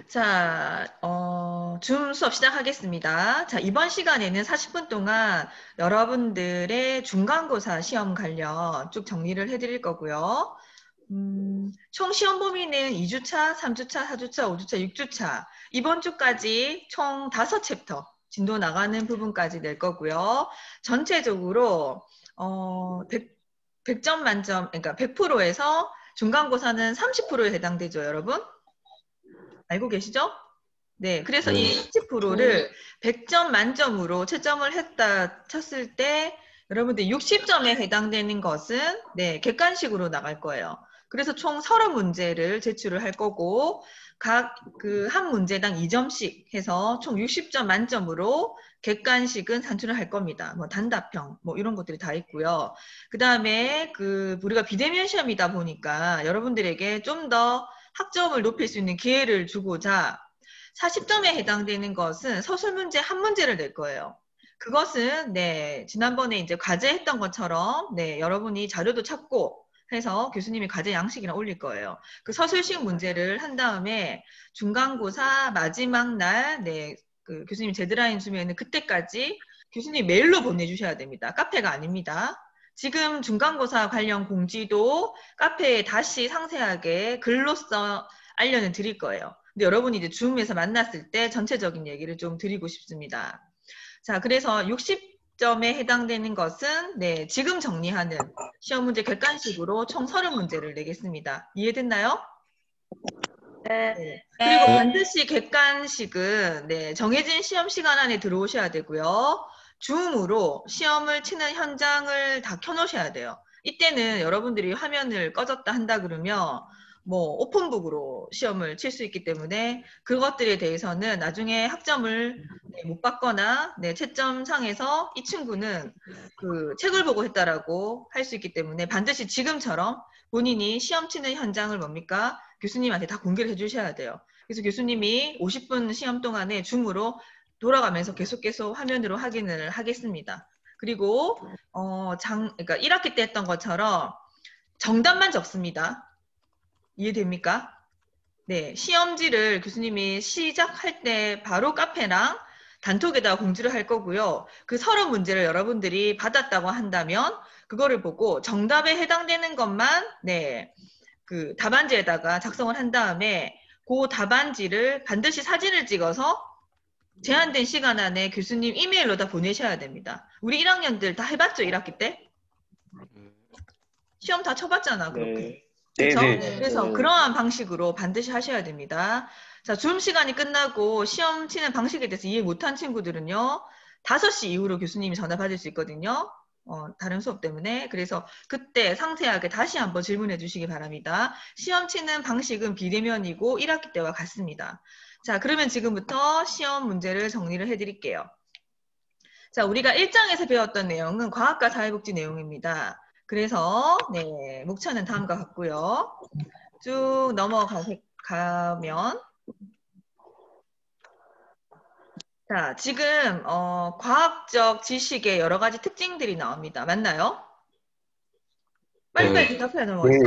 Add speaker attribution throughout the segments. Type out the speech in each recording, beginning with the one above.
Speaker 1: 자, 줌 수업 시작하겠습니다. 자, 이번 시간에는 40분 동안 여러분들의 중간고사 시험 관련 쭉 정리를 해드릴 거고요. 총 시험 범위는 2주차, 3주차, 4주차, 5주차, 6주차. 이번 주까지 총 5챕터 진도 나가는 부분까지 낼 거고요. 전체적으로 100점 만점, 그러니까 100%에서 중간고사는 30%에 해당되죠, 여러분? 알고 계시죠? 네, 그래서 이 30%를 100점 만점으로 채점을 했다 쳤을 때 여러분들 60점에 해당되는 것은 네, 객관식으로 나갈 거예요. 그래서 총 30문제를 제출을 할 거고 각 그 한 문제당 2점씩 해서 총 60점 만점으로 객관식은 산출을 할 겁니다. 뭐 단답형 뭐 이런 것들이 다 있고요. 그다음에 우리가 비대면 시험이다 보니까 여러분들에게 좀 더 학점을 높일 수 있는 기회를 주고자 40점에 해당되는 것은 서술 문제 한 문제를 낼 거예요. 그것은 네, 지난번에 이제 과제 했던 것처럼 네, 여러분이 자료도 찾고 해서 교수님이 과제 양식이랑 올릴 거예요. 그 서술식 문제를 한 다음에 중간고사 마지막 날 네, 그 교수님이 데드라인 주면은 그때까지 교수님 메일로 보내주셔야 됩니다. 카페가 아닙니다. 지금 중간고사 관련 공지도 카페에 다시 상세하게 글로써 알려는 드릴 거예요. 근데 여러분이 이제 줌에서 만났을 때 전체적인 얘기를 좀 드리고 싶습니다. 자, 그래서 60점에 해당되는 것은 네, 지금 정리하는 시험 문제 객관식으로 총 30문제를 내겠습니다. 이해됐나요? 네. 그리고 반드시 객관식은 네, 정해진 시험 시간 안에 들어오셔야 되고요. 줌으로 시험을 치는 현장을 다 켜놓으셔야 돼요. 이때는 여러분들이 화면을 꺼졌다 한다 그러면 뭐 오픈북으로 시험을 칠 수 있기 때문에 그것들에 대해서는 나중에 학점을 네, 못 받거나 네, 채점상에서 이 친구는 그 책을 보고 했다라고 할 수 있기 때문에 반드시 지금처럼 본인이 시험 치는 현장을 뭡니까? 교수님한테 다 공개를 해주셔야 돼요. 그래서 교수님이 50분 시험 동안에 줌으로 돌아가면서 계속 화면으로 확인을 하겠습니다. 그리고 그러니까 1학기 때 했던 것처럼 정답만 적습니다. 이해됩니까? 네, 시험지를 교수님이 시작할 때 바로 카페랑 단톡에다 공지를 할 거고요. 그 30문제를 여러분들이 받았다고 한다면 그거를 보고 정답에 해당되는 것만 네, 그 답안지에다가 작성을 한 다음에 그 답안지를 반드시 사진을 찍어서 제한된 시간 안에 교수님 이메일로 다 보내셔야 됩니다. 우리 1학년들 다 해봤죠? 1학기 때? 시험 다 쳐봤잖아, 그렇게. 그렇죠? 그래서 그러한 방식으로 반드시 하셔야 됩니다. 자, 줌 시간이 끝나고 시험 치는 방식에 대해서 이해 못한 친구들은요. 5시 이후로 교수님이 전화 받을 수 있거든요. 다른 수업 때문에. 그래서 그때 상세하게 다시 한번 질문해 주시기 바랍니다. 시험 치는 방식은 비대면이고 1학기 때와 같습니다. 자, 그러면 지금부터 시험 문제를 정리를 해드릴게요. 자, 우리가 1장에서 배웠던 내용은 과학과 사회복지 내용입니다. 그래서 네, 목차는 다음과 같고요. 쭉 넘어가면 자, 지금 과학적 지식의 여러 가지 특징들이 나옵니다. 맞나요? 빨리빨리 대답해 넘어갔어.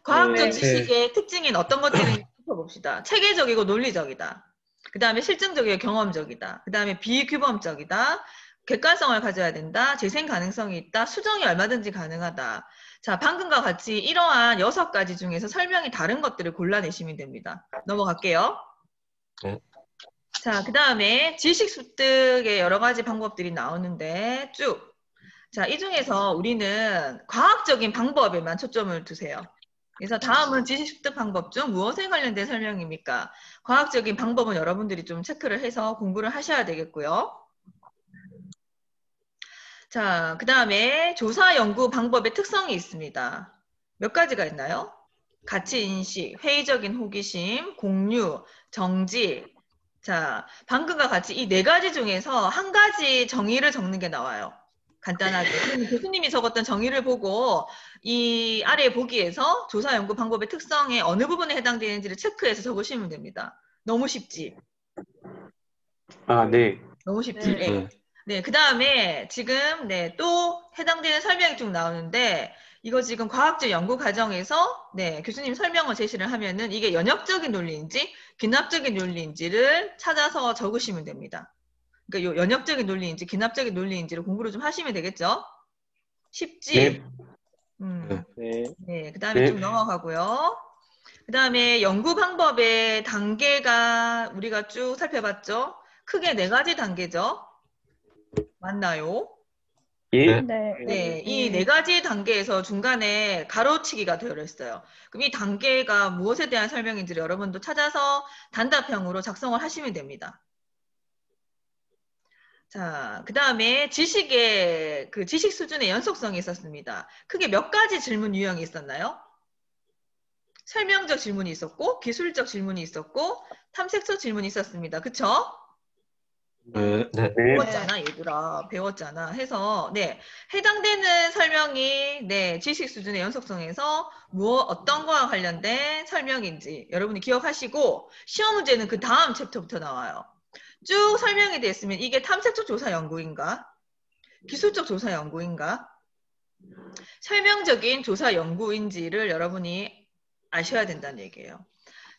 Speaker 1: 과학적 지식의 특징인 어떤 것들을 봅시다. 체계적이고 논리적이다. 그 다음에 실증적이고 경험적이다. 그 다음에 비규범적이다. 객관성을 가져야 된다. 재생 가능성이 있다. 수정이 얼마든지 가능하다. 자, 방금과 같이 이러한 6가지 중에서 설명이 다른 것들을 골라내시면 됩니다. 넘어갈게요. 자, 그 다음에 지식 습득의 여러 가지 방법들이 나오는데 쭉. 자, 이 중에서 우리는 과학적인 방법에만 초점을 두세요. 그래서 다음은 지식 습득 방법 중 무엇에 관련된 설명입니까? 과학적인 방법은 여러분들이 좀 체크를 해서 공부를 하셔야 되겠고요. 자, 그 다음에 조사 연구 방법의 특성이 있습니다. 몇 가지가 있나요? 가치 인식, 회의적인 호기심, 공유, 정지. 자, 방금과 같이 이 4가지 중에서 한 가지 정의를 적는 게 나와요. 간단하게. 그러면 교수님이 적었던 정의를 보고 이 아래 보기에서 조사 연구 방법의 특성에 어느 부분에 해당되는지를 체크해서 적으시면 됩니다. 너무 쉽지?
Speaker 2: 아, 네.
Speaker 1: 너무 쉽지?
Speaker 3: 네.
Speaker 1: 네. 네, 그 다음에 지금 네, 또 해당되는 설명이 쭉 나오는데 이거 지금 과학적 연구 과정에서 네, 교수님 설명을 제시를 하면은 이게 연역적인 논리인지 귀납적인 논리인지를 찾아서 적으시면 됩니다. 그러니까 요 연역적인 논리인지 귀납적인 논리인지를 공부를 좀 하시면 되겠죠? 쉽지?
Speaker 2: 네.
Speaker 3: 네.
Speaker 1: 네, 그 다음에
Speaker 2: 네.
Speaker 1: 쭉 넘어가고요. 그 다음에 연구 방법의 단계가 우리가 쭉 살펴봤죠? 크게 4가지 단계죠? 맞나요?
Speaker 2: 예.
Speaker 3: 네.
Speaker 1: 네, 이 4가지 단계에서 중간에 가로치기가 되어 있어요. 그럼 이 단계가 무엇에 대한 설명인지를 여러분도 찾아서 단답형으로 작성을 하시면 됩니다. 자, 그 다음에 지식의 그 지식 수준의 연속성이 있었습니다. 크게 몇 가지 질문 유형이 있었나요? 설명적 질문이 있었고, 기술적 질문이 있었고, 탐색적 질문이 있었습니다. 그쵸?
Speaker 3: 네.
Speaker 1: 배웠잖아, 얘들아. 배웠잖아. 해서, 네. 해당되는 설명이, 네, 지식 수준의 연속성에서 어떤 거와 관련된 설명인지 여러분이 기억하시고, 시험 문제는 그 다음 챕터부터 나와요. 쭉 설명이 됐으면 이게 탐색적 조사 연구인가? 기술적 조사 연구인가? 설명적인 조사 연구인지를 여러분이 아셔야 된다는 얘기예요.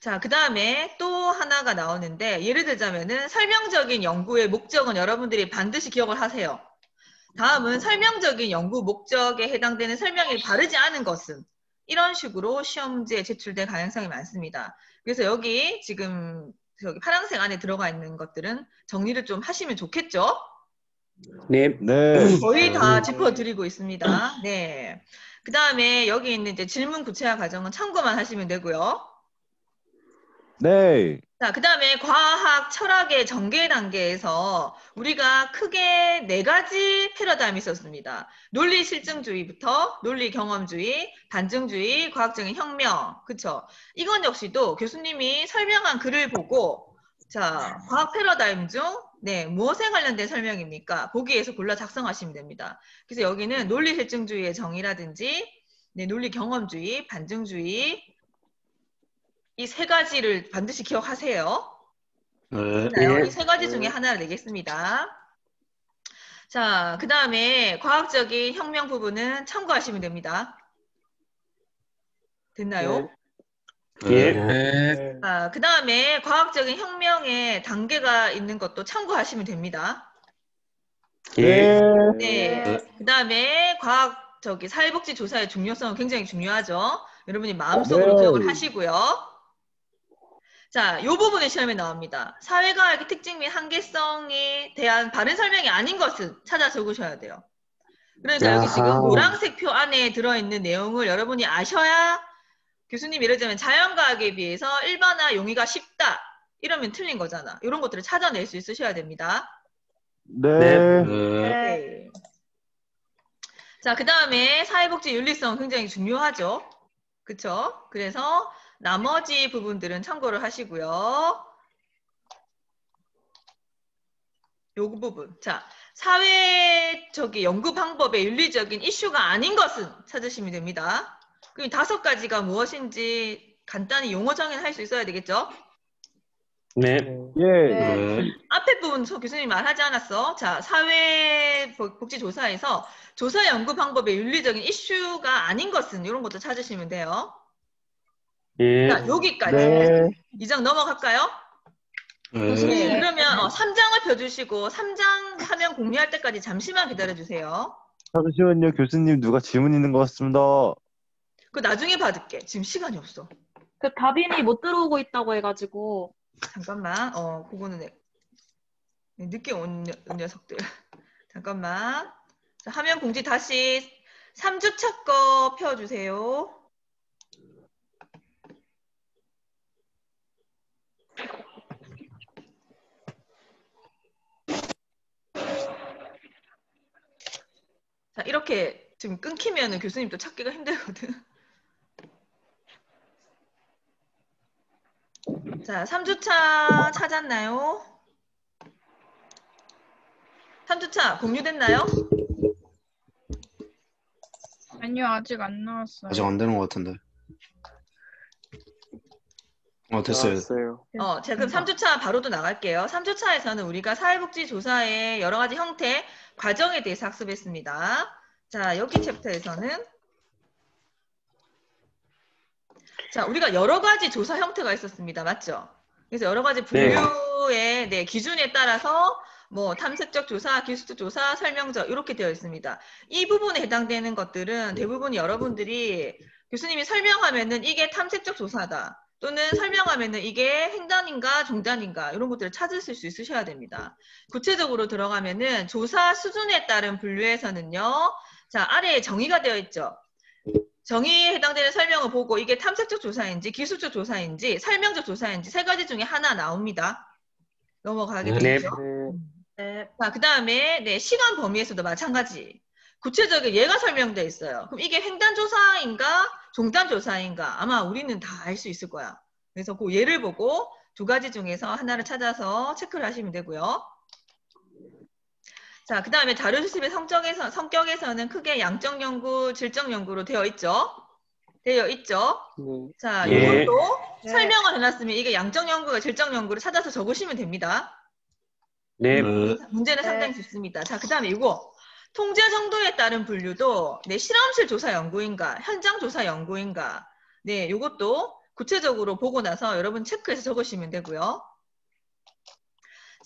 Speaker 1: 자, 그 다음에 또 하나가 나오는데 예를 들자면은 설명적인 연구의 목적은 여러분들이 반드시 기억을 하세요. 다음은 설명적인 연구 목적에 해당되는 설명이 바르지 않은 것은 이런 식으로 시험 문제에 제출될 가능성이 많습니다. 그래서 여기 지금 저기 파란색 안에 들어가 있는 것들은 정리를 좀 하시면 좋겠죠?
Speaker 2: 네.
Speaker 1: 거의 다 짚어드리고 있습니다. 네. 그 다음에 여기 있는 이제 질문 구체화 과정은 참고만 하시면 되고요.
Speaker 4: 네.
Speaker 1: 자, 그 다음에 과학, 철학의 전개 단계에서 우리가 크게 4가지 패러다임이 있었습니다. 논리 실증주의부터 논리 경험주의, 반증주의, 과학적인 혁명. 그쵸? 이건 역시도 교수님이 설명한 글을 보고 자, 과학 패러다임 중 네, 무엇에 관련된 설명입니까? 거기에서 골라 작성하시면 됩니다. 그래서 여기는 논리 실증주의의 정의라든지 네, 논리 경험주의, 반증주의 이 3가지를 반드시 기억하세요. 됐나요? 이 3가지 중에 하나를 내겠습니다. 자, 그 다음에 과학적인 혁명 부분은 참고하시면 됩니다. 됐나요?
Speaker 2: 예.
Speaker 1: 자, 그 다음에 과학적인 혁명의 단계가 있는 것도 참고하시면 됩니다.
Speaker 2: 예.
Speaker 1: 네. 그 다음에 사회복지 조사의 중요성은 굉장히 중요하죠. 여러분이 마음속으로 기억을 하시고요. 자, 이 부분이 시험에 나옵니다. 사회과학의 특징 및 한계성에 대한 바른 설명이 아닌 것은 찾아 적으셔야 돼요. 그러니까 여기 지금
Speaker 2: 아하.
Speaker 1: 노란색 표 안에 들어있는 내용을 여러분이 아셔야 교수님 예를 들면 자연과학에 비해서 일반화 용이가 쉽다. 이러면 틀린 거잖아. 이런 것들을 찾아낼 수 있으셔야 됩니다. 네. 자, 그 다음에 사회복지 윤리성 굉장히 중요하죠. 그쵸? 그래서 나머지 부분들은 참고를 하시고요. 요 부분. 자, 연구 방법의 윤리적인 이슈가 아닌 것은 찾으시면 됩니다. 그럼 5가지가 무엇인지 간단히 용어 정의를 할 수 있어야 되겠죠?
Speaker 2: 네.
Speaker 1: 앞에 부분 교수님이 말하지 않았어. 자, 사회복지조사에서 조사 연구 방법의 윤리적인 이슈가 아닌 것은 이런 것도 찾으시면 돼요.
Speaker 2: 예.
Speaker 1: 자, 여기까지. 2장 넘어갈까요? 네, 그러면 3장을 펴주시고 3장 화면 공유할 때까지 잠시만 기다려주세요.
Speaker 4: 잠시만요, 교수님 누가 질문 있는 것 같습니다.
Speaker 1: 그거 나중에 받을게. 지금 시간이 없어.
Speaker 5: 그 다빈이 못 들어오고 있다고 해가지고.
Speaker 1: 잠깐만. 그거는 늦게 온 녀석들. 잠깐만. 자, 화면 공지 다시 3주차 거 펴주세요. 자, 이렇게 지금 끊기면 교수님도 찾기가 힘들거든. 자, 3주차 찾았나요? 3주차 공유됐나요?
Speaker 6: 아니요, 아직 안 나왔어요.
Speaker 3: 아직 안 되는 것 같은데. 됐어요.
Speaker 1: 자, 그럼 3주차 바로도 나갈게요. 3주차에서는 우리가 사회복지조사의 여러 가지 형태, 과정에 대해서 학습했습니다. 자, 여기 챕터에서는 자, 우리가 여러 가지 조사 형태가 있었습니다. 맞죠? 그래서 여러 가지 분류의 기준에 따라서 뭐 탐색적 조사, 기술적 조사, 설명적 이렇게 되어 있습니다. 이 부분에 해당되는 것들은 대부분 여러분들이 교수님이 설명하면은 이게 탐색적 조사다. 또는 설명하면은 이게 횡단인가 종단인가 이런 것들을 찾으실 수 있으셔야 됩니다. 구체적으로 들어가면은 조사 수준에 따른 분류에서는요. 자, 아래에 정의가 되어 있죠. 정의에 해당되는 설명을 보고 이게 탐색적 조사인지 기술적 조사인지 설명적 조사인지 세 가지 중에 하나 나옵니다. 넘어가게 되죠. 자, 그 다음에 시간 범위에서도 마찬가지. 구체적인 예가 설명되어 있어요. 그럼 이게 횡단조사인가 종단조사인가 아마 우리는 다 알 수 있을 거야. 그래서 그 예를 보고 두 가지 중에서 하나를 찾아서 체크를 하시면 되고요. 자, 그 다음에 자료 수집의 성격에서는 크게 양적 연구, 질적 연구로 되어 있죠. 자, 이것도 설명을 해놨으면 이게 양적 연구가 질적 연구를 찾아서 적으시면 됩니다. 문제는 상당히 쉽습니다. 자, 그 다음에 이거 통제 정도에 따른 분류도 실험실 조사 연구인가, 현장 조사 연구인가, 이것도 구체적으로 보고 나서 여러분 체크해서 적으시면 되고요.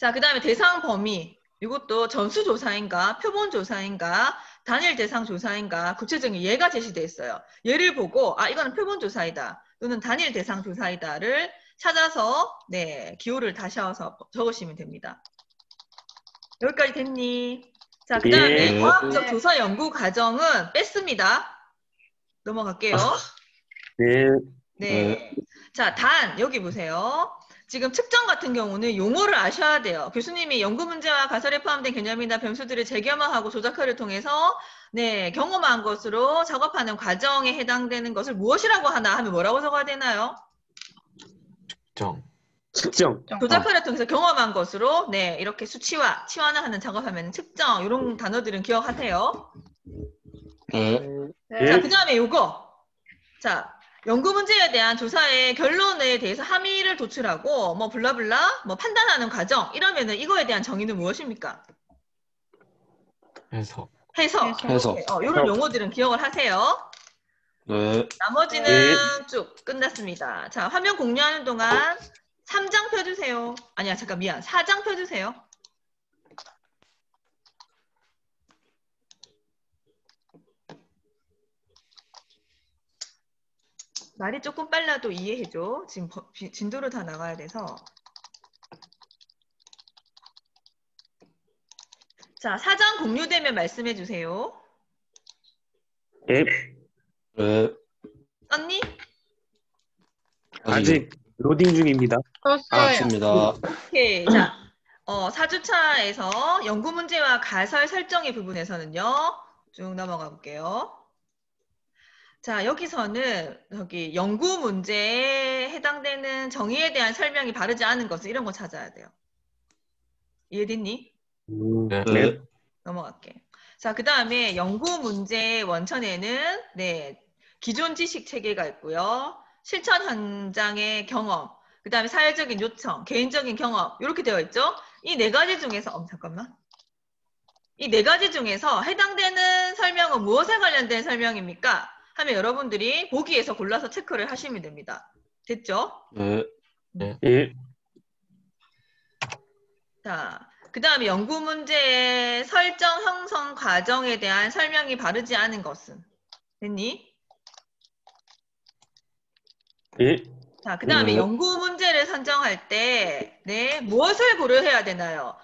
Speaker 1: 자, 그 다음에 대상 범위. 이것도 전수조사인가, 표본조사인가, 단일 대상 조사인가, 구체적인 예가 제시되어 있어요. 예를 보고, 이거는 표본조사이다. 또는 단일 대상 조사이다를 찾아서, 기호를 다셔서 적으시면 됩니다. 여기까지 됐니? 자, 그 다음에 과학적 조사 연구 과정은 뺐습니다. 넘어갈게요. 자, 여기 보세요. 지금 측정 같은 경우는 용어를 아셔야 돼요. 교수님이 연구 문제와 가설에 포함된 개념이나 변수들을 재겸화하고 조작화를 통해서 경험한 것으로 작업하는 과정에 해당되는 것을 무엇이라고 하나 하면 뭐라고 적어야 되나요?
Speaker 2: 측정.
Speaker 1: 조작화를 통해서 경험한 것으로 이렇게 수치화, 치환하는 작업하면 측정 이런 단어들은 기억하세요. 자, 그 다음에 요거. 자, 연구 문제에 대한 조사의 결론에 대해서 함의를 도출하고 뭐 블라블라 뭐 판단하는 과정 이러면은 이거에 대한 정의는 무엇입니까?
Speaker 2: 해석.
Speaker 1: 이런 용어들은 기억을 하세요. 나머지는 쭉 끝났습니다. 자, 화면 공유하는 동안 3장 펴주세요. 아니야, 잠깐 미안. 4장 펴주세요. 말이 조금 빨라도 이해해줘. 지금 진도로 다 나가야 돼서. 자, 4장 공유되면 말씀해 주세요. 썼니?
Speaker 2: 아직 로딩 중입니다.
Speaker 3: 맞습니다.
Speaker 1: 오케이. 자, 4주차에서 연구 문제와 가설 설정의 부분에서는요. 쭉 넘어가 볼게요. 자, 여기서는 연구 문제에 해당되는 정의에 대한 설명이 바르지 않은 것은 이런 거 찾아야 돼요. 이해됐니? 넘어갈게. 자, 그 다음에 연구 문제의 원천에는 기존 지식 체계가 있고요. 실천 현장의 경험, 그 다음에 사회적인 요청, 개인적인 경험 이렇게 되어 있죠. 이 네 가지 중에서 잠깐만. 이 네 가지 중에서 해당되는 설명은 무엇에 관련된 설명입니까? 하면 여러분들이 보기에서 골라서 체크를 하시면 됩니다. 됐죠? 자, 그 다음에 연구 문제의 설정 형성 과정에 대한 설명이 바르지 않은 것은? 됐니? 자, 그 다음에 연구 문제를 선정할 때 무엇을 고려해야 되나요?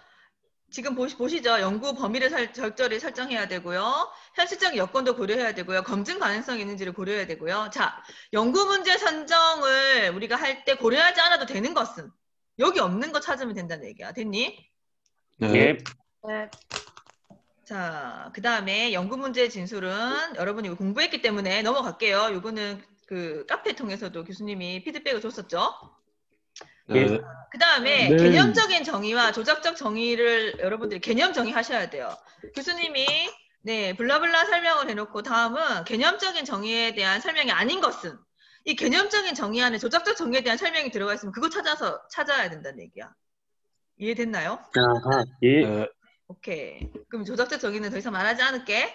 Speaker 1: 지금 보시죠. 연구 범위를 적절히 설정해야 되고요. 현실적 여건도 고려해야 되고요. 검증 가능성이 있는지를 고려해야 되고요. 자, 연구 문제 선정을 우리가 할 때 고려하지 않아도 되는 것은 여기 없는 거 찾으면 된다는 얘기야. 됐니? 자, 그 다음에 연구 문제 진술은 여러분이 공부했기 때문에 넘어갈게요. 이거는 그 카페 통해서도 교수님이 피드백을 줬었죠. 그 다음에 개념적인 정의와 조작적 정의를 여러분들이 개념 정의하셔야 돼요. 교수님이 블라블라 설명을 해놓고 다음은 개념적인 정의에 대한 설명이 아닌 것은 이 개념적인 정의 안에 조작적 정의에 대한 설명이 들어가 있으면 그거 찾아야 된다는 얘기야. 이해됐나요?
Speaker 2: 아하. 예.
Speaker 3: 네.
Speaker 1: 오케이. 그럼 조작적 정의는 더 이상 말하지 않을게.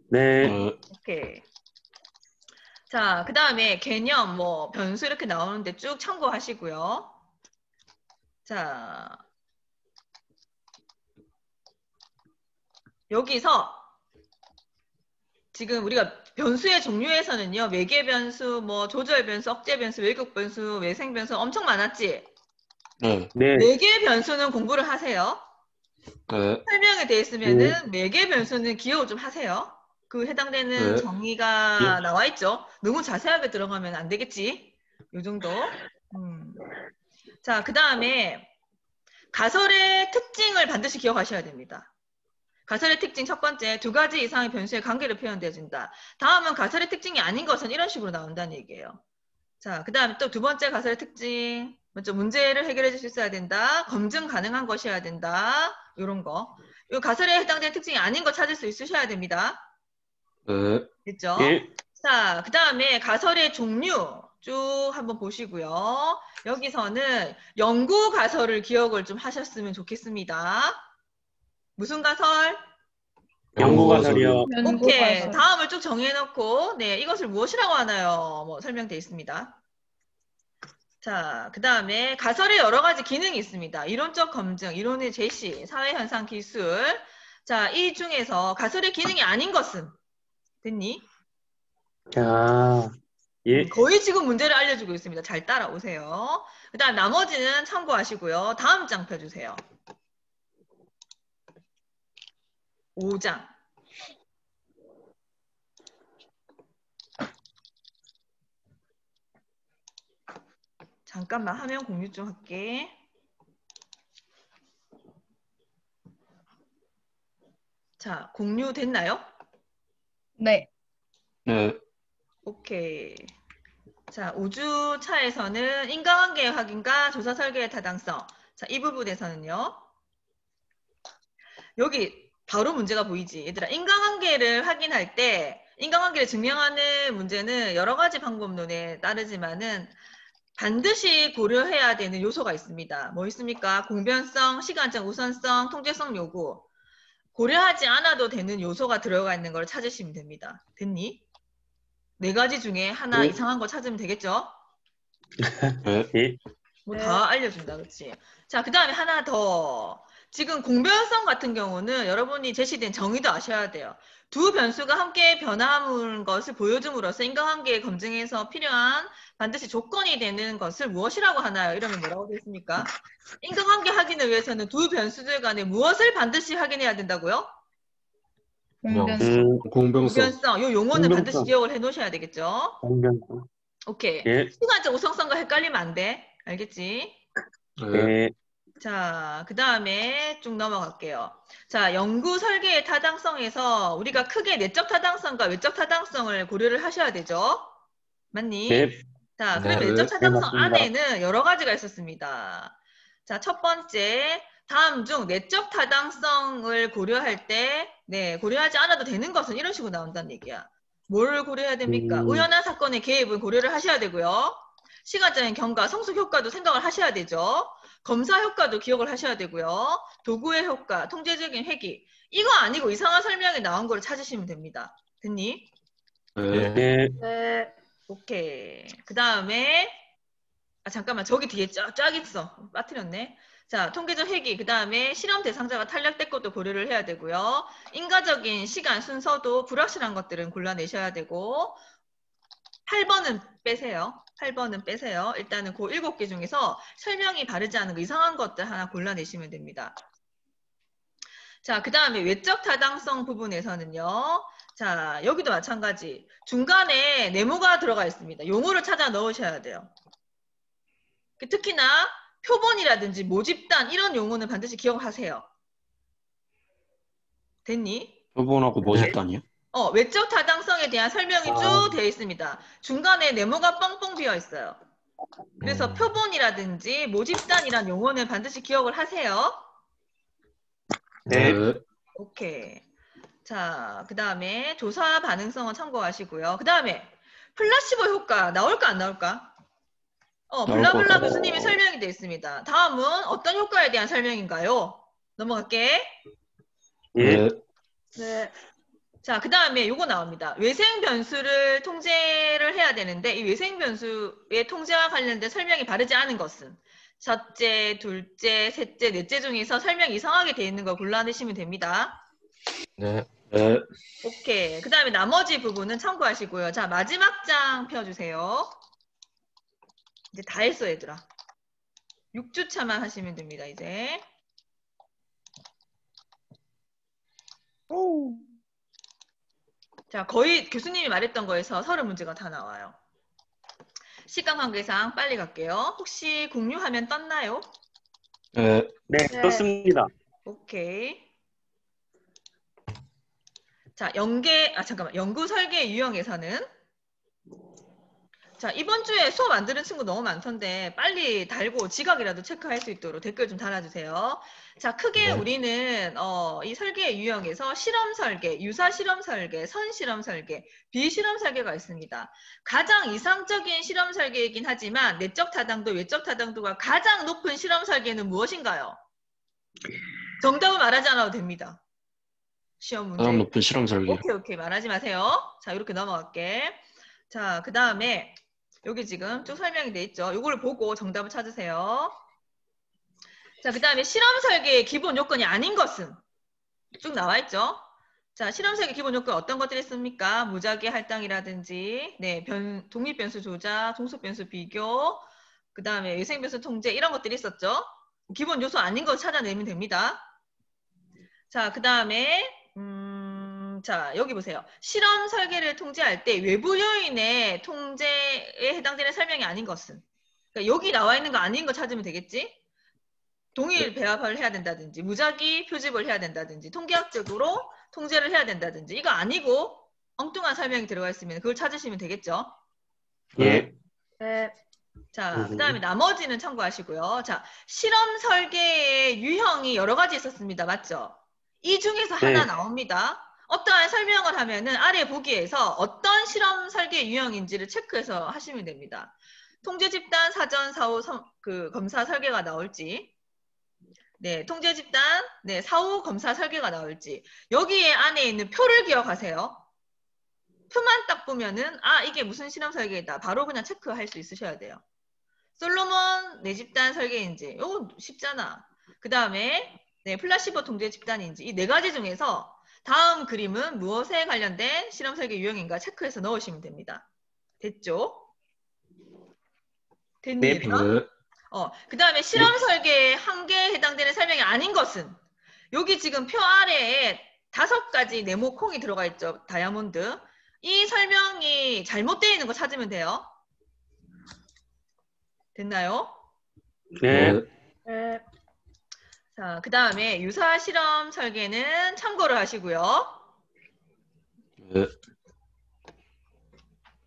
Speaker 2: 네.
Speaker 3: 네.
Speaker 1: 오케이. 자, 그 다음에 개념, 뭐 변수 이렇게 나오는데 쭉 참고하시고요. 자, 여기서 지금 우리가 변수의 종류에서는요, 매개 변수, 뭐 조절 변수, 억제 변수, 왜곡 변수, 외생 변수 엄청 많았지?
Speaker 3: 네.
Speaker 2: 네.
Speaker 1: 매개 변수는 공부를 하세요.
Speaker 3: 네.
Speaker 1: 설명에 돼 있으면은 매개 변수는 기억을 좀 하세요. 그 해당되는
Speaker 3: 네.
Speaker 1: 정의가 나와 있죠. 너무 자세하게 들어가면 안 되겠지? 요 정도. 자, 그 다음에 가설의 특징을 반드시 기억하셔야 됩니다. 가설의 특징 첫 번째, 두 가지 이상의 변수의 관계를 표현되어준다. 다음은 가설의 특징이 아닌 것은 이런 식으로 나온다는 얘기예요. 자, 그 다음에 또 두 번째 가설의 특징. 먼저 문제를 해결해 줄 수 있어야 된다. 검증 가능한 것이어야 된다. 이런 거. 이 가설에 해당되는 특징이 아닌 거 찾을 수 있으셔야 됩니다.
Speaker 3: 네.
Speaker 1: 됐죠?
Speaker 2: 예.
Speaker 1: 자, 그 다음에 가설의 종류 쭉 한번 보시고요. 여기서는 연구 가설을 기억을 좀 하셨으면 좋겠습니다. 무슨 가설?
Speaker 2: 연구 가설이요.
Speaker 1: 오케이. 다음을 쭉 정해놓고, 네, 이것을 무엇이라고 하나요? 뭐 설명되어 있습니다. 자, 그 다음에 가설에 여러 가지 기능이 있습니다. 이론적 검증, 이론의 제시, 사회현상 기술. 자, 이 중에서 가설의 기능이 아닌 것은? 됐니?
Speaker 2: 아. 예.
Speaker 1: 거의 지금 문제를 알려주고 있습니다. 잘 따라오세요. 그 다음 나머지는 참고하시고요. 다음 장 펴주세요. 5장. 잠깐만 화면 공유 좀 할게. 자, 공유 됐나요?
Speaker 5: 네.
Speaker 3: 네.
Speaker 1: 오케이. 자, 우주차에서는 인과관계의 확인과 조사 설계의 타당성. 자, 이 부분에서는요. 여기 바로 문제가 보이지. 얘들아, 인과관계를 확인할 때 인과관계를 증명하는 문제는 여러 가지 방법론에 따르지만은 반드시 고려해야 되는 요소가 있습니다. 뭐 있습니까? 공변성, 시간적 우선성, 통제성 요구. 고려하지 않아도 되는 요소가 들어가 있는 걸 찾으시면 됩니다. 됐니? 네 가지 중에 하나
Speaker 2: 네.
Speaker 1: 이상한 거 찾으면 되겠죠?
Speaker 3: 네.
Speaker 2: 예.
Speaker 1: 뭐 다 알려준다, 그렇지? 자, 그 다음에 하나 더. 지금 공변성 같은 경우는 여러분이 제시된 정의도 아셔야 돼요. 두 변수가 함께 변화하는 것을 보여줌으로써 인과관계 검증에서 필요한 반드시 조건이 되는 것을 무엇이라고 하나요? 이러면 뭐라고 되어 있습니까? 인과관계 확인을 위해서는 두 변수들 간에 무엇을 반드시 확인해야 된다고요?
Speaker 5: 공변성.
Speaker 3: 공병성.
Speaker 1: 공변성. 이 용어는
Speaker 2: 공변성.
Speaker 1: 반드시 기억을 해 놓으셔야 되겠죠?
Speaker 2: 공변성.
Speaker 1: 오케이.
Speaker 2: 예.
Speaker 1: 시간적 우선성과 헷갈리면 안 돼. 알겠지?
Speaker 3: 네.
Speaker 2: 예.
Speaker 1: 자, 그 다음에 쭉 넘어갈게요. 자, 연구 설계의 타당성에서 우리가 크게 내적 타당성과 외적 타당성을 고려를 하셔야 되죠? 맞니?
Speaker 2: 예.
Speaker 1: 자, 그러면
Speaker 3: 네.
Speaker 1: 내적 타당성
Speaker 4: 맞습니다.
Speaker 1: 안에는 여러 가지가 있었습니다. 자, 첫 번째, 다음 중 내적 타당성을 고려할 때, 네, 고려하지 않아도 되는 것은 이런 식으로 나온다는 얘기야. 뭘 고려해야 됩니까? 우연한 사건의 개입은 고려를 하셔야 되고요. 시간적인 경과, 성숙 효과도 생각을 하셔야 되죠. 검사 효과도 기억을 하셔야 되고요. 도구의 효과, 통제적인 회귀. 이거 아니고 이상한 설명이 나온 거를 찾으시면 됩니다. 됐니?
Speaker 3: 네.
Speaker 2: 예.
Speaker 5: 네.
Speaker 1: 오케이. 그 다음에, 잠깐만. 저기 뒤에 쫙 있어. 빠뜨렸네. 자, 통계적 회귀. 그 다음에 실험 대상자가 탈락된 것도 고려를 해야 되고요. 인과적인 시간 순서도 불확실한 것들은 골라내셔야 되고, 8번은 빼세요. 8번은 빼세요. 일단은 그 7개 중에서 설명이 바르지 않은 거, 이상한 것들 하나 골라내시면 됩니다. 자, 그 다음에 외적 타당성 부분에서는요. 자, 여기도 마찬가지. 중간에 네모가 들어가 있습니다. 용어를 찾아 넣으셔야 돼요. 특히나 표본이라든지 모집단 이런 용어는 반드시 기억하세요. 됐니?
Speaker 3: 표본하고 모집단이요?
Speaker 1: 외적 타당성에 대한 설명이 쭉 되어 있습니다. 중간에 네모가 뻥뻥 비어 있어요. 그래서 표본이라든지 모집단이란 용어는 반드시 기억을 하세요.
Speaker 2: 네.
Speaker 1: 오케이. 자, 그 다음에 조사 반응성은 참고하시고요. 그 다음에 플라시보 효과 나올까 안 나올까?
Speaker 3: 나올 것
Speaker 1: 블라블라
Speaker 3: 같아요.
Speaker 1: 교수님이 설명이 되어 있습니다. 다음은 어떤 효과에 대한 설명인가요? 넘어갈게.
Speaker 2: 예.
Speaker 3: 네.
Speaker 5: 네.
Speaker 1: 자, 그 다음에 요거 나옵니다. 외생 변수를 통제를 해야 되는데 이 외생 변수의 통제와 관련된 설명이 바르지 않은 것은 첫째, 둘째, 셋째, 넷째 중에서 설명이 이상하게 되어 있는 거 골라내시면 됩니다.
Speaker 3: 네.
Speaker 1: 오케이. 그 다음에 나머지 부분은 참고하시고요. 자, 마지막 장 펴주세요. 이제 다 했어, 얘들아. 6주차만 하시면 됩니다, 이제. 자, 거의 교수님이 말했던 거에서 30문제가 다 나와요. 시간 관계상 빨리 갈게요. 혹시 공유화면 떴나요?
Speaker 3: 네.
Speaker 2: 네,
Speaker 5: 네.
Speaker 2: 좋습니다.
Speaker 1: 오케이. 자, 연구 설계 유형에서는 자, 이번 주에 수업 안 들은 친구 너무 많던데 빨리 달고 지각이라도 체크할 수 있도록 댓글 좀 달아주세요. 자, 크게
Speaker 3: 네.
Speaker 1: 우리는 이 설계 유형에서 실험 설계, 유사 실험 설계, 선 실험 설계, 비실험 설계가 있습니다. 가장 이상적인 실험 설계이긴 하지만 내적 타당도, 외적 타당도가 가장 높은 실험 설계는 무엇인가요? 정답을 말하지 않아도 됩니다. 시험 문제.
Speaker 3: 가장 높은 실험 설계.
Speaker 1: 오케이. 말하지 마세요. 자, 이렇게 넘어갈게. 자, 그 다음에 여기 지금 쭉 설명이 돼 있죠. 이걸 보고 정답을 찾으세요. 자, 그 다음에 실험 설계의 기본 요건이 아닌 것은 쭉 나와 있죠. 자, 실험 설계 기본 요건 어떤 것들이 있습니까? 무작위 할당이라든지, 네, 독립 변수 조작, 동속 변수 비교, 그 다음에 외생 변수 통제 이런 것들이 있었죠. 기본 요소 아닌 거 찾아내면 됩니다. 자, 그 다음에 자, 여기 보세요. 실험 설계를 통제할 때 외부 요인의 통제에 해당되는 설명이 아닌 것은 그러니까 여기 나와 있는 거 아닌 거 찾으면 되겠지? 동일 배합을 해야 된다든지 무작위 표집을 해야 된다든지 통계학적으로 통제를 해야 된다든지 이거 아니고 엉뚱한 설명이 들어가 있으면 그걸 찾으시면 되겠죠?
Speaker 2: 예.
Speaker 5: 네.
Speaker 1: 자, 그 다음에 나머지는 참고하시고요. 자, 실험 설계의 유형이 여러 가지 있었습니다. 맞죠? 이 중에서 하나
Speaker 2: 네.
Speaker 1: 나옵니다. 어떠한 설명을 하면은 아래 보기에서 어떤 실험 설계 유형인지를 체크해서 하시면 됩니다. 통제 집단, 사전, 사후, 검사 설계가 나올지, 네, 통제 집단, 네, 사후 검사 설계가 나올지, 여기에 안에 있는 표를 기억하세요. 표만 딱 보면은 이게 무슨 실험 설계이다. 바로 그냥 체크할 수 있으셔야 돼요. 솔로몬 내 집단 설계인지, 이거 쉽잖아. 그 다음에 네, 플라시보 통제 집단인지 이 네 가지 중에서 다음 그림은 무엇에 관련된 실험 설계 유형인가 체크해서 넣으시면 됩니다. 됐죠? 됐니?
Speaker 2: 네.
Speaker 1: 얘들아?
Speaker 3: 네.
Speaker 1: 그 다음에 실험 설계의 한계에 해당되는 설명이 아닌 것은 여기 지금 표 아래에 5가지 네모 콩이 들어가 있죠. 다이아몬드. 이 설명이 잘못되어 있는 거 찾으면 돼요. 됐나요?
Speaker 2: 네.
Speaker 5: 네.
Speaker 1: 자, 그 다음에 유사 실험 설계는 참고를 하시고요.
Speaker 3: 네.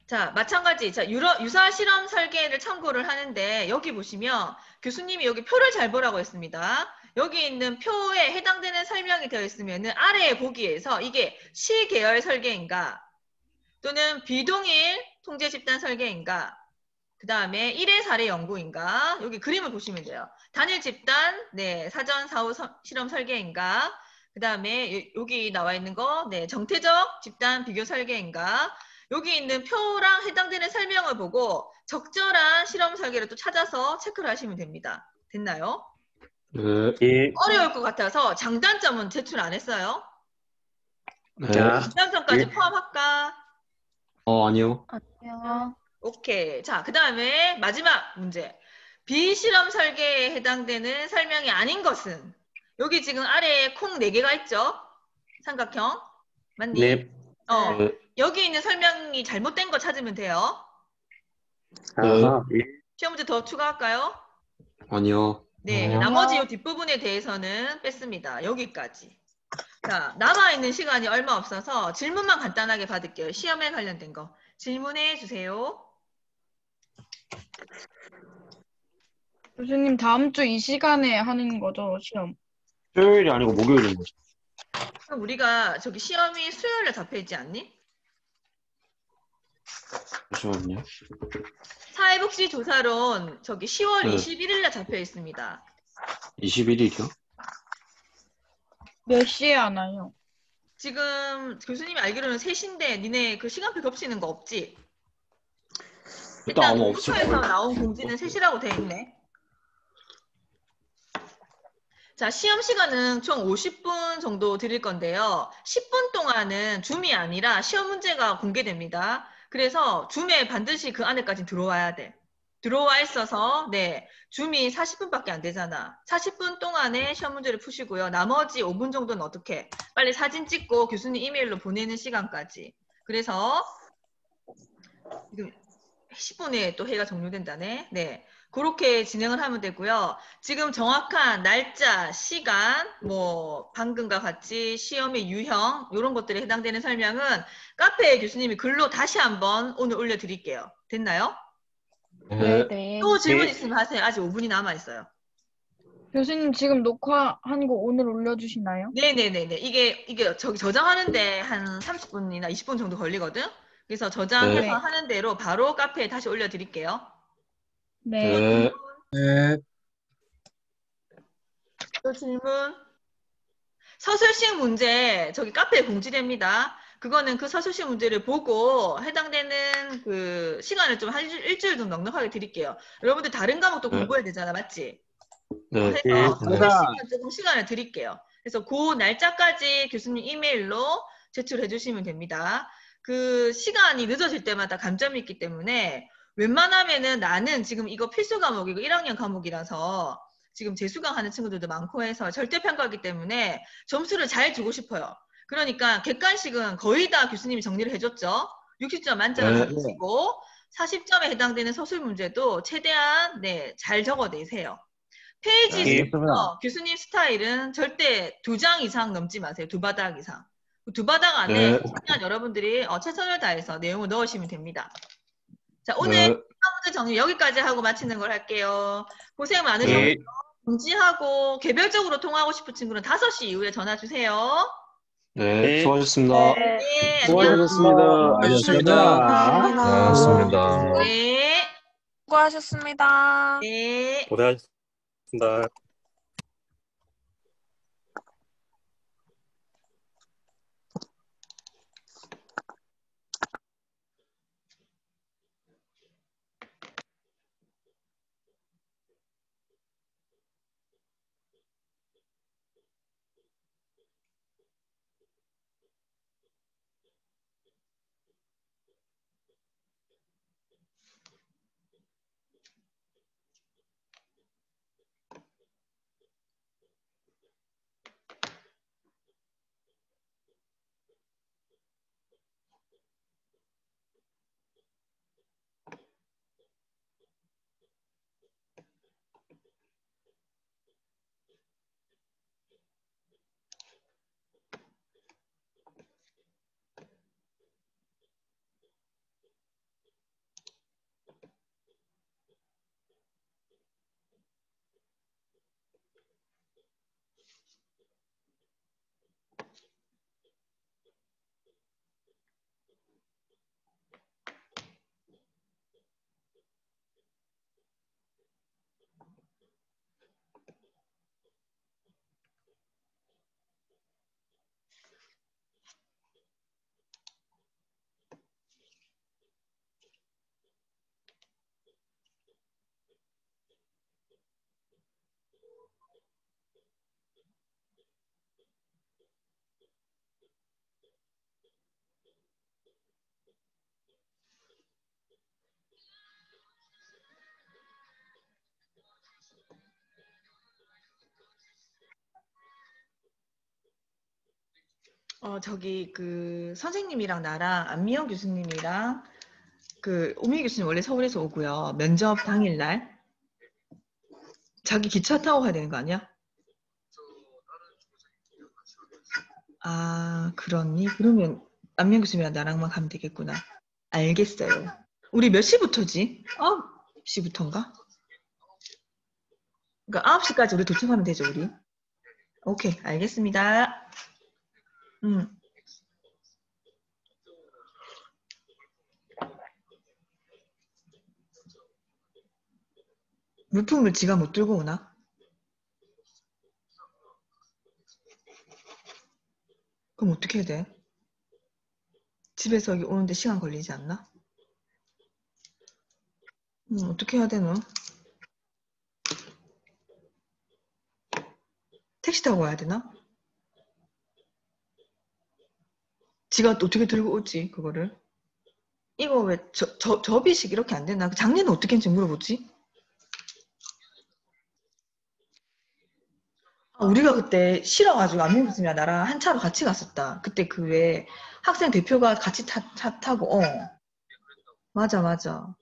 Speaker 1: 자, 마찬가지. 자, 유사 실험 설계를 참고를 하는데 여기 보시면 교수님이 여기 표를 잘 보라고 했습니다. 여기 있는 표에 해당되는 설명이 되어 있으면 아래에 보기에서 이게 시계열 설계인가 또는 비동일 통제 집단 설계인가 그 다음에 1회 사례 연구인가 여기 그림을 보시면 돼요. 단일 집단, 네, 사전 사후 실험 설계인가 그 다음에 여기 나와 있는 거, 네, 정태적 집단 비교 설계인가 여기 있는 표랑 해당되는 설명을 보고 적절한 실험 설계를 또 찾아서 체크를 하시면 됩니다. 됐나요?
Speaker 3: 네.
Speaker 2: 예.
Speaker 1: 어려울 것 같아서 장단점은 제출 안 했어요.
Speaker 3: 네.
Speaker 2: 자,
Speaker 1: 장단점까지
Speaker 2: 예.
Speaker 1: 포함할까?
Speaker 3: 아니요.
Speaker 5: 안녕.
Speaker 1: 오케이. 자, 그 다음에 마지막 문제. 비실험 설계에 해당되는 설명이 아닌 것은 여기 지금 아래에 콩 4개가 있죠? 삼각형. 맞니?
Speaker 2: 네.
Speaker 3: 네.
Speaker 1: 여기 있는 설명이 잘못된 거 찾으면 돼요.
Speaker 2: 아하. 예.
Speaker 1: 시험 문제 더 추가할까요?
Speaker 3: 아니요.
Speaker 1: 네, 나머지 이 뒷부분에 대해서는 뺐습니다. 여기까지. 자, 남아있는 시간이 얼마 없어서 질문만 간단하게 받을게요. 시험에 관련된 거. 질문해 주세요.
Speaker 6: 교수님, 다음 주 이 시간에 하는 거죠, 시험?
Speaker 3: 수요일이 아니고 목요일인 거죠.
Speaker 1: 그럼 우리가 저기 시험이 수요일에 잡혀있지 않니?
Speaker 3: 잠시만요.
Speaker 1: 사회복지조사론 저기 10월
Speaker 3: 네.
Speaker 1: 21일 날 잡혀 있습니다.
Speaker 3: 21일이요?
Speaker 6: 몇 시에 하나요?
Speaker 1: 지금 교수님이 알기로는 3시인데 니네 그 시간표 겹치는 거 없지?
Speaker 3: 일단 아마
Speaker 1: 일단
Speaker 3: 없을
Speaker 1: 에서
Speaker 3: 거예요.
Speaker 1: 나온 공지는 3시라고 돼 있네. 자, 시험 시간은 총 50분 정도 드릴 건데요. 10분 동안은 줌이 아니라 시험 문제가 공개됩니다. 그래서 줌에 반드시 그 안에까지 들어와야 돼. 들어와 있어서 네, 줌이 40분밖에 안 되잖아. 40분 동안에 시험 문제를 푸시고요. 나머지 5분 정도는 어떻게? 빨리 사진 찍고 교수님 이메일로 보내는 시간까지. 그래서 지금 10분에 또 회의가 종료된다네. 네. 그렇게 진행을 하면 되고요. 지금 정확한 날짜, 시간, 뭐 방금과 같이 시험의 유형 이런 것들에 해당되는 설명은 카페에 교수님이 글로 다시 한번 오늘 올려드릴게요. 됐나요?
Speaker 6: 네, 네.
Speaker 1: 또 질문
Speaker 2: 네.
Speaker 1: 있으면 하세요. 아직 5분이 남아있어요.
Speaker 6: 교수님 지금 녹화한 거 오늘 올려주시나요?
Speaker 1: 네네네네. 이게 저기 저장하는데 한 30분이나 20분 정도 걸리거든? 그래서 저장해서
Speaker 6: 네.
Speaker 1: 하는 대로 바로 카페에 다시 올려드릴게요.
Speaker 6: 네.
Speaker 3: 네.
Speaker 1: 또 질문? 서술식 문제 저기 카페에 공지됩니다. 그거는 그 서술식 문제를 보고 해당되는 그 시간을 좀 한 일주일 좀 넉넉하게 드릴게요. 여러분들 다른 과목도
Speaker 3: 네.
Speaker 1: 공부해야 되잖아, 맞지?
Speaker 3: 네.
Speaker 1: 해서
Speaker 2: 네.
Speaker 1: 서술식은 조금 시간을 드릴게요. 그래서 그 날짜까지 교수님 이메일로 제출해 주시면 됩니다. 그 시간이 늦어질 때마다 감점이 있기 때문에 웬만하면은 나는 지금 이거 필수 과목이고 1학년 과목이라서 지금 재수강 하는 친구들도 많고 해서 절대평가이기 때문에 점수를 잘 주고 싶어요. 그러니까 객관식은 거의 다 교수님이 정리를 해줬죠. 60점 만점을
Speaker 3: 네.
Speaker 1: 받으시고 40점에 해당되는 서술 문제도 최대한 네, 잘 적어내세요. 페이지
Speaker 3: 네.
Speaker 1: 수는요, 교수님 스타일은 절대 2장 이상 넘지 마세요. 2바닥 이상. 2바닥 안에
Speaker 3: 네.
Speaker 1: 최대한 여러분들이 최선을 다해서 내용을 넣으시면 됩니다. 자, 오늘
Speaker 3: 네.
Speaker 1: 문제 정리 여기까지 하고 마치는 걸 할게요. 고생 많으셨고요.
Speaker 2: 네.
Speaker 1: 공지하고 개별적으로 통화하고 싶은 친구는 5시 이후에 전화 주세요.
Speaker 3: 네.
Speaker 2: 네.
Speaker 3: 수고하셨습니다.
Speaker 1: 네, 안녕.
Speaker 2: 수고하셨습니다.
Speaker 4: 알겠습니다.
Speaker 2: 알겠습니다.
Speaker 1: 네,
Speaker 7: 수고하셨습니다.
Speaker 1: 네.
Speaker 2: 고생하셨습니다.
Speaker 1: 저기 그 선생님이랑 나랑 안미영 교수님이랑 그 오미 교수님 원래 서울에서 오고요. 면접 당일날 자기 기차 타고 가야 되는 거 아니야? 아, 그렇니? 그러면 안미영 교수님이랑 나랑만 가면 되겠구나. 알겠어요. 우리 몇 시부터지? 9시부터인가? 그러니까 9시까지 우리 도착하면 되죠, 우리? 오케이, 알겠습니다. 물품을 지가 못 들고 오나? 그럼 어떻게 해야 돼? 집에서 여기 오는데 시간 걸리지 않나? 어떻게 해야 되노? 택시 타고 와야 되나? 지가 또 어떻게 들고 오지, 그거를? 이거 왜 접이식 이렇게 안 되나? 작년에 어떻게 했는지 물어보지? 아, 우리가 그때 싫어가지고 안민수님이랑 나랑 한 차로 같이 갔었다. 그때 그 왜 학생 대표가 같이 차 타고, 맞아, 맞아.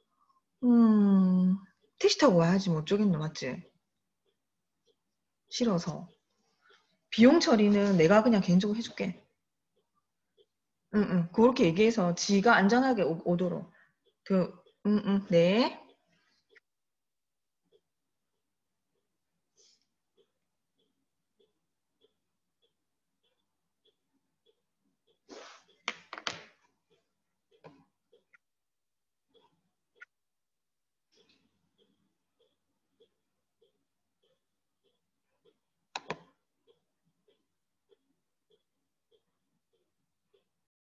Speaker 1: 택시 타고 와야지 뭐 어쩌겠노, 맞지? 싫어서. 비용 처리는 내가 그냥 개인적으로 해줄게. 그렇게 얘기해서 지가 안전하게 오도록. 네.